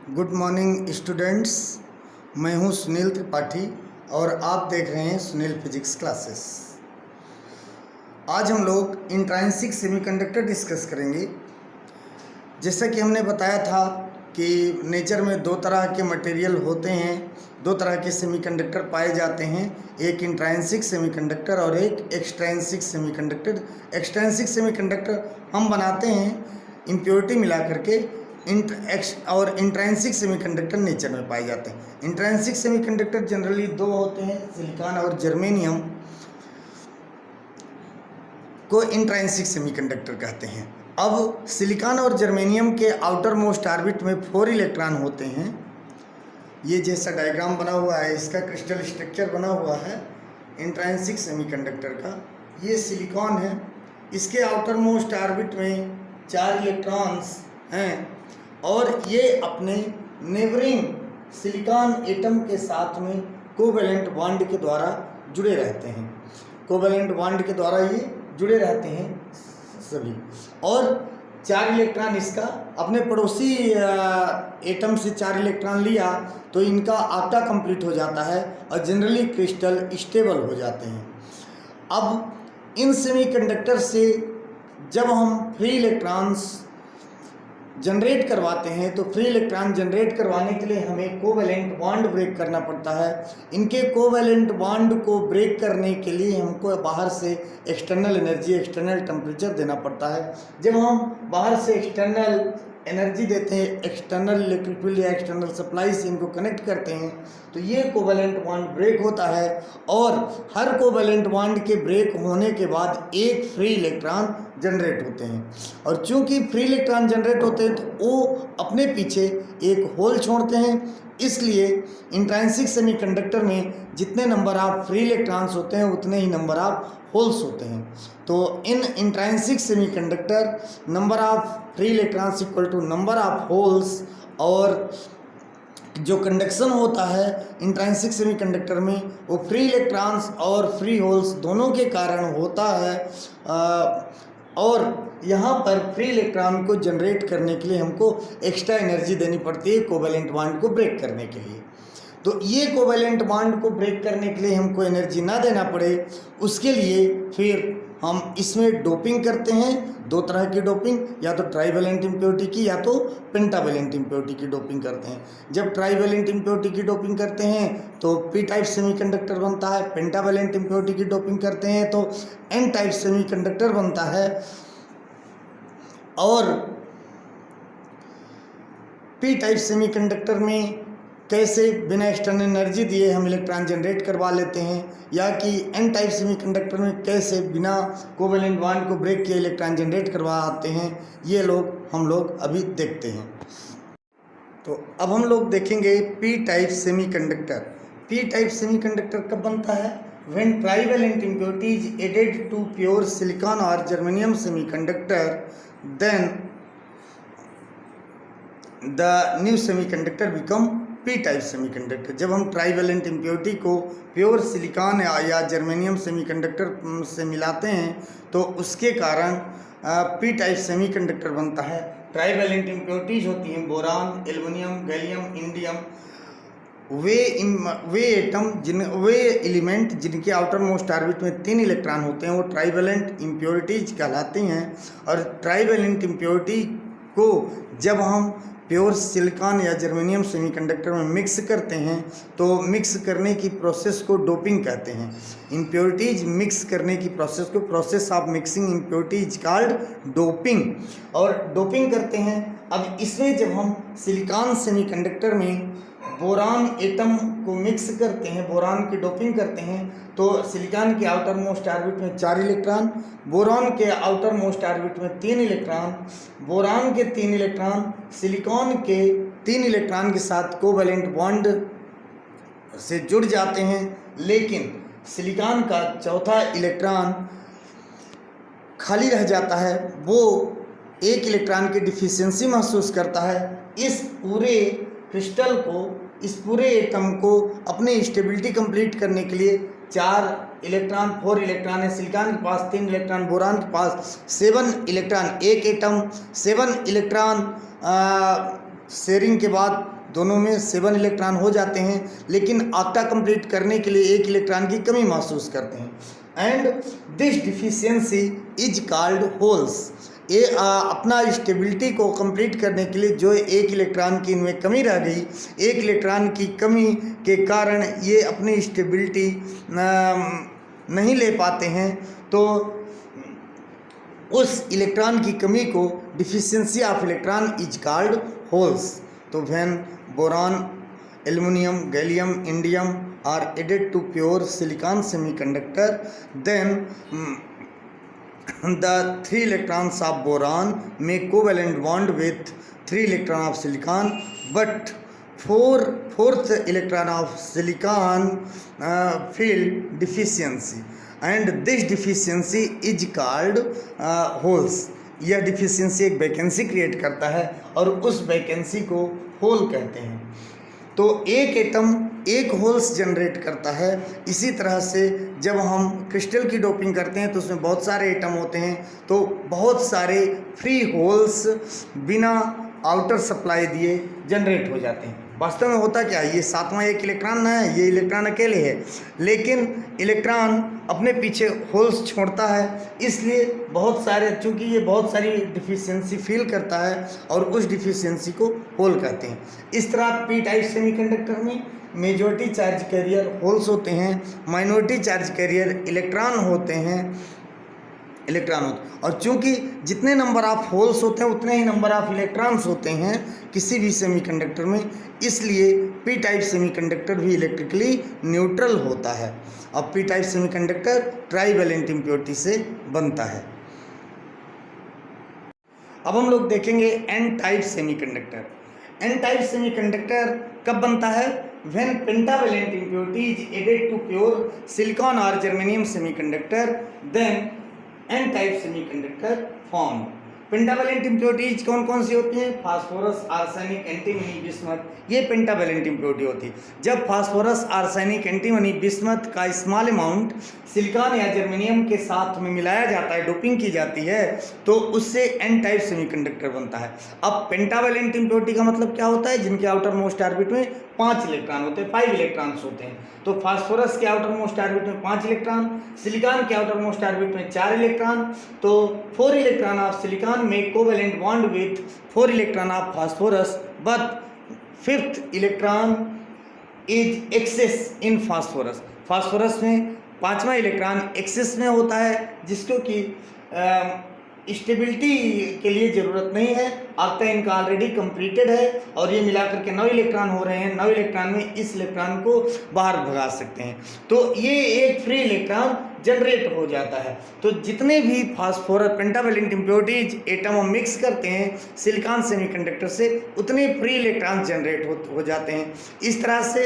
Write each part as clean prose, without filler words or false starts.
Good morning students. मैं हूं सुनील त्रिपाठी और आप देख रहे हैं सुनील फिजिक्स क्लासेस। आज हम लोग इंट्रांसिक सेमीकंडक्टर डिस्कस करेंगे। जैसा कि हमने बताया था कि नेचर में दो तरह के मटेरियल होते हैं, दो तरह के सेमीकंडक्टर पाए जाते हैं, एक इंट्रांसिक सेमीकंडक्टर और एक एक्सट्रिंसिक सेमीकंडक्टर। एक्सट्रिंसिक सेमीकंडक्टर हम बनाते हैं इम्प्योरिटी मिला करके, और इंट्रांसिक सेमीकंडक्टर नेचर में पाए जाते हैं। इंट्रांसिक सेमीकंडक्टर जनरली दो होते हैं, सिलिकॉन और जर्मेनियम को इंट्रांसिक सेमीकंडक्टर कहते हैं। अब सिलिकॉन और जर्मेनियम के आउटर मोस्ट ऑर्बिट में 4 इलेक्ट्रॉन होते हैं। ये जैसा डायग्राम बना हुआ है, इसका क्रिस्टल स्ट्रक्चर बना हुआ है इंट्रांसिक सेमीकंडक्टर का। ये सिलिकॉन है, इसके आउटर मोस्ट ऑर्बिट में 4 इलेक्ट्रॉन्स हैं और ये अपने नेबरिंग सिलिकॉन एटम के साथ में कोवेलेंट बॉन्ड के द्वारा जुड़े रहते हैं। कोवेलेंट बॉन्ड के द्वारा ये जुड़े रहते हैं सभी, और 4 इलेक्ट्रॉन इसका अपने पड़ोसी एटम से 4 इलेक्ट्रॉन लिया तो इनका आपटा कंप्लीट हो जाता है और जनरली क्रिस्टल स्टेबल हो जाते हैं। अब इन सेमीकंडक्टर से जब हम फ्री इलेक्ट्रॉन्स जनरेट करवाते हैं तो फ्री इलेक्ट्रॉन जनरेट करवाने के लिए हमें कोवेलेंट बॉन्ड ब्रेक करना पड़ता है। इनके कोवेलेंट बॉन्ड को ब्रेक करने के लिए हमको बाहर से एक्सटर्नल एनर्जी, एक्सटर्नल टेम्परेचर देना पड़ता है। जब हम बाहर से एक्सटर्नल एनर्जी देते हैं, एक्सटर्नल इलेक्ट्रिक फील्ड या एक्सटर्नल सप्लाई से इनको कनेक्ट करते हैं तो ये कोवेलेंट बॉन्ड ब्रेक होता है, और हर कोवेलेंट बॉन्ड के ब्रेक होने के बाद एक फ्री इलेक्ट्रॉन जनरेट होते हैं। और चूंकि फ्री इलेक्ट्रॉन जनरेट होते हैं तो वो अपने पीछे एक होल छोड़ते हैं, इसलिए इंट्रांसिक सेमीकंडक्टर में जितने नंबर ऑफ फ्री इलेक्ट्रॉन्स होते हैं उतने ही नंबर ऑफ होल्स होते हैं। तो in intrinsic semiconductor number of free electrons equal to number of holes, और जो कंडक्शन होता है इंट्रांसिक सेमीकंडक्टर में वो फ्री इलेक्ट्रॉन्स और फ्री होल्स दोनों के कारण होता है। और यहाँ पर फ्री इलेक्ट्रॉन को जनरेट करने के लिए हमको एक्स्ट्रा एनर्जी देनी पड़ती है कोवेलेंट बॉन्ड को ब्रेक करने के लिए। तो ये कोवेलेंट बॉन्ड को ब्रेक करने के लिए हमको एनर्जी ना देना पड़े, उसके लिए फिर हम इसमें डोपिंग करते हैं। 2 तरह की डोपिंग, या तो ट्राइवेलेंट इम्प्योरिटी की या तो पेंटावेलेंट इम्प्योरिटी की डोपिंग करते हैं। जब ट्राइवेलेंट इम्प्योरिटी की डोपिंग करते हैं तो पी टाइप सेमीकंडक्टर बनता है, पेंटावेलेंट इम्प्योरिटी की डोपिंग करते हैं तो एन टाइप सेमीकंडक्टर बनता है। और पी टाइप सेमीकंडक्टर में कैसे बिना एक्सटर्नल एनर्जी दिए हम इलेक्ट्रॉन जनरेट करवा लेते हैं, या कि एन टाइप सेमीकंडक्टर में कैसे बिना कोवेलेंट बॉन्ड को ब्रेक किए इलेक्ट्रॉन जनरेट करवाते हैं, ये हम लोग अभी देखते हैं। तो अब हम लोग देखेंगे P type semiconductor. P type semiconductor कब बनता है? When trivalent impurity is added to pure silicon और germanium semiconductor, then the new semiconductor become P type semiconductor. जब हम ट्राइवेलेंट इम्प्योरिटी को प्योर सिलिकॉन या जर्मेनियम सेमीकंडक्टर से मिलाते हैं तो उसके कारण पी टाइप सेमीकंडक्टर बनता है। ट्राइवेलेंट इम्प्योरिटीज होती हैं बोरान, एल्युमिनियम, गैलियम, इंडियम। वे एलिमेंट जिनके आउटर मोस्ट ऑर्बिट में 3 इलेक्ट्रॉन होते हैं वो ट्राइवेलेंट इम्प्योरिटीज कहलाते हैं। और ट्राइवेलेंट इम्प्योरिटी को जब हम प्योर सिलिकॉन या जर्मेनियम सेमीकंडक्टर में मिक्स करते हैं तो मिक्स करने की प्रोसेस को डोपिंग कहते हैं। इम्प्योरिटीज मिक्स करने की प्रोसेस को, process of mixing impurities called doping, और डोपिंग करते हैं। अब इसमें जब हम सिलिकॉन सेमीकंडक्टर में बोरान एटम को मिक्स करते हैं, बोरान की डोपिंग करते हैं, तो सिलिकॉन के आउटर मोस्ट ऑर्बिट में 4 इलेक्ट्रॉन, बोरान के आउटर मोस्ट ऑर्बिट में 3 इलेक्ट्रॉन, बोरान के 3 इलेक्ट्रॉन सिलिकॉन के 3 इलेक्ट्रॉन के साथ कोवेलेंट बॉन्ड से जुड़ जाते हैं, लेकिन सिलिकॉन का चौथा इलेक्ट्रॉन खाली रह जाता है। वो 1 इलेक्ट्रॉन की डिफिशियंसी महसूस करता है। इस पूरे क्रिस्टल को, इस पूरे एटम को अपनी स्टेबिलिटी कंप्लीट करने के लिए 4 इलेक्ट्रॉन, 4 इलेक्ट्रॉन है सिलिकॉन के पास, 3 इलेक्ट्रॉन बोरान के पास, 7 इलेक्ट्रॉन, एक एटम 7 इलेक्ट्रॉन शेयरिंग के बाद दोनों में 7 इलेक्ट्रॉन हो जाते हैं, लेकिन ऑक्टा कंप्लीट करने के लिए 1 इलेक्ट्रॉन की कमी महसूस करते हैं। And this deficiency is called holes. ये अपना स्टेबिलिटी को कंप्लीट करने के लिए जो 1 इलेक्ट्रॉन की इनमें कमी रह गई, 1 इलेक्ट्रॉन की कमी के कारण ये अपनी स्टेबिलिटी नहीं ले पाते हैं, तो उस इलेक्ट्रॉन की कमी को deficiency of electron is called holes. तो when boron, aluminium, gallium, indium are added to pure silicon semiconductor, then the 3 electrons of boron make covalent bond with 3 electron of silicon, but fourth electron of silicon feel deficiency, and this deficiency is called holes। यह deficiency एक vacancy create करता है और उस vacancy को whole कहते हैं। तो एक एटम एक होल्स जनरेट करता है। इसी तरह से जब हम क्रिस्टल की डोपिंग करते हैं तो उसमें बहुत सारे एटम होते हैं, तो बहुत सारे फ्री होल्स बिना आउटर सप्लाई दिए जनरेट हो जाते हैं। वास्तव में होता क्या है, ये 7वां एक इलेक्ट्रॉन है, ये इलेक्ट्रॉन अकेले है, लेकिन इलेक्ट्रॉन अपने पीछे होल्स छोड़ता है, इसलिए बहुत सारे, चूँकि ये बहुत सारी डिफिशियंसी फील करता है और उस डिफिशियंसी को होल कहते हैं। इस तरह पी टाइप सेमीकंडक्टर में मेजॉरिटी चार्ज कैरियर होल्स होते हैं, माइनॉरिटी चार्ज कैरियर इलेक्ट्रॉन होते हैं, और चूंकि जितने नंबर ऑफ होल्स होते हैं उतने ही नंबर ऑफ इलेक्ट्रॉन्स होते हैं किसी भी सेमीकंडक्टर में, इसलिए पी टाइप सेमीकंडक्टर भी इलेक्ट्रिकली न्यूट्रल होता है। अब P type semiconductor trivalent impurity से बनता है। अब हम लोग देखेंगे N type semiconductor. N type semiconductor कब बनता है? When pentavalent impurity is added to pure silicon और germanium semiconductor, then N type semiconductor form. Pentavalent impurities कौन कौन सी होती हैं? फास्फोरस, आर्सेनिक, एंटीमनी, बिस्मथ, ये पेंटावेलेंट इम्प्योरिटी होती है। जब फास्फोरस, आर्सेनिक, एंटीमनी, बिस्मथ का स्मॉल अमाउंट सिलिकॉन या जर्मेनियम के साथ में मिलाया जाता है, डोपिंग की जाती है, तो उससे एन टाइप सेमीकंडक्टर बनता है। अब पेंटावेलेंट इम्प्योरिटी का मतलब क्या होता है? जिनके आउटर मोस्ट ऑर्बिट में 5 इलेक्ट्रॉन होते हैं, 5 इलेक्ट्रॉन्स होते हैं। तो फास्फोरस के आउटर मोस्ट ऑर्बिट में 5 इलेक्ट्रॉन, सिलिकॉन के आउटर मोस्ट ऑर्बिट में 4 इलेक्ट्रॉन, तो 4 electron of silicon make covalent bond with 4 electron of phosphorus, but 5th electron is excess in phosphorus। Phosphorus में 5वां इलेक्ट्रॉन एक्सेस में होता है, जिसको कि स्टेबिलिटी के लिए ज़रूरत नहीं है, ऑक्टा इनका ऑलरेडी कंप्लीटेड है और ये मिलाकर के 9 इलेक्ट्रॉन हो रहे हैं। 9 इलेक्ट्रॉन में इस इलेक्ट्रॉन को बाहर भगा सकते हैं, तो ये एक फ्री इलेक्ट्रॉन जनरेट हो जाता है। तो जितने भी फास्फोरस पेंटावेलेंट इम्प्योरिटीज एटम हम मिक्स करते हैं सिलिकॉन सेमीकंडक्टर से, उतने फ्री इलेक्ट्रॉन जनरेट हो जाते हैं। इस तरह से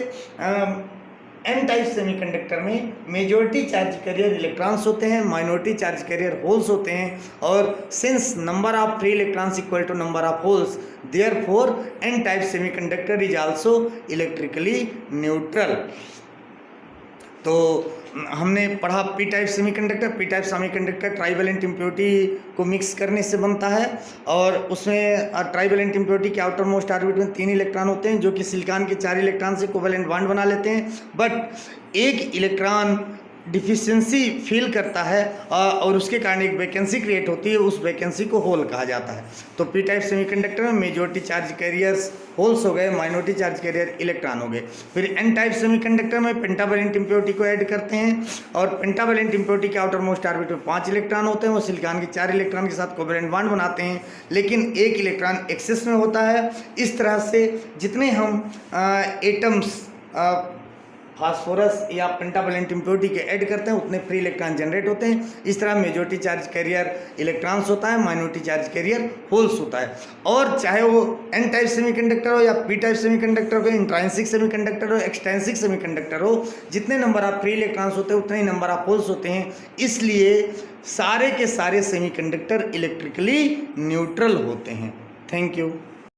एन टाइप सेमीकंडक्टर में मेजॉरिटी चार्ज कैरियर इलेक्ट्रॉन्स होते हैं, माइनॉरिटी चार्ज कैरियर होल्स होते हैं, और since number of free electrons equal to number of holes, therefore N type semiconductor is also electrically neutral. तो हमने पढ़ा P type semiconductor. P type semiconductor trivalent impurity को mix करने से बनता है, और उसमें ट्राइवेलेंट इम्प्योरिटी के आउटर मोस्ट ऑर्बिट में 3 इलेक्ट्रॉन होते हैं, जो कि सिलिकॉन के 4 इलेक्ट्रॉन से कोवेलेंट बॉन्ड बना लेते हैं, बट एक इलेक्ट्रॉन डिफिशियंसी फील करता है और उसके कारण एक वैकेंसी क्रिएट होती है, उस वैकेंसी को होल कहा जाता है। तो पी टाइप सेमीकंडक्टर में मेजॉरिटी चार्ज कैरियर्स होल्स हो गए, माइनॉरिटी चार्ज कैरियर इलेक्ट्रॉन हो गए। फिर एन टाइप सेमीकंडक्टर में पेंटावेलेंट इम्प्योरिटी को ऐड करते हैं, और पेंटावेलेंट इम्प्योरिटी के आउटर मोस्ट ऑर्बिट में 5 इलेक्ट्रॉन होते हैं, वो सिलिकॉन के 4 इलेक्ट्रॉन के साथ कोवेलेंट बॉन्ड बनाते हैं, लेकिन एक इलेक्ट्रॉन एक्सेस में होता है। इस तरह से जितने हम एटम्स फास्फोरस या पेंटावेलेंट इम्प्योरिटी के ऐड करते हैं, उतने फ्री इलेक्ट्रॉन जनरेट होते हैं। इस तरह मेजॉरिटी चार्ज कैरियर इलेक्ट्रॉन्स होता है, माइनॉरिटी चार्ज कैरियर होल्स होता है। और चाहे वो एन टाइप सेमीकंडक्टर हो या पी टाइप सेमीकंडक्टर हो, इंट्रांसिक सेमीकंडक्टर हो, एक्सट्रिंसिक सेमीकंडक्टर हो, जितने नंबर ऑफ फ्री इलेक्ट्रॉन्स होते हैं उतने ही नंबर ऑफ होल्स होते हैं। इसलिए सारे के सारे सेमीकंडक्टर इलेक्ट्रिकली न्यूट्रल होते हैं। Thank you.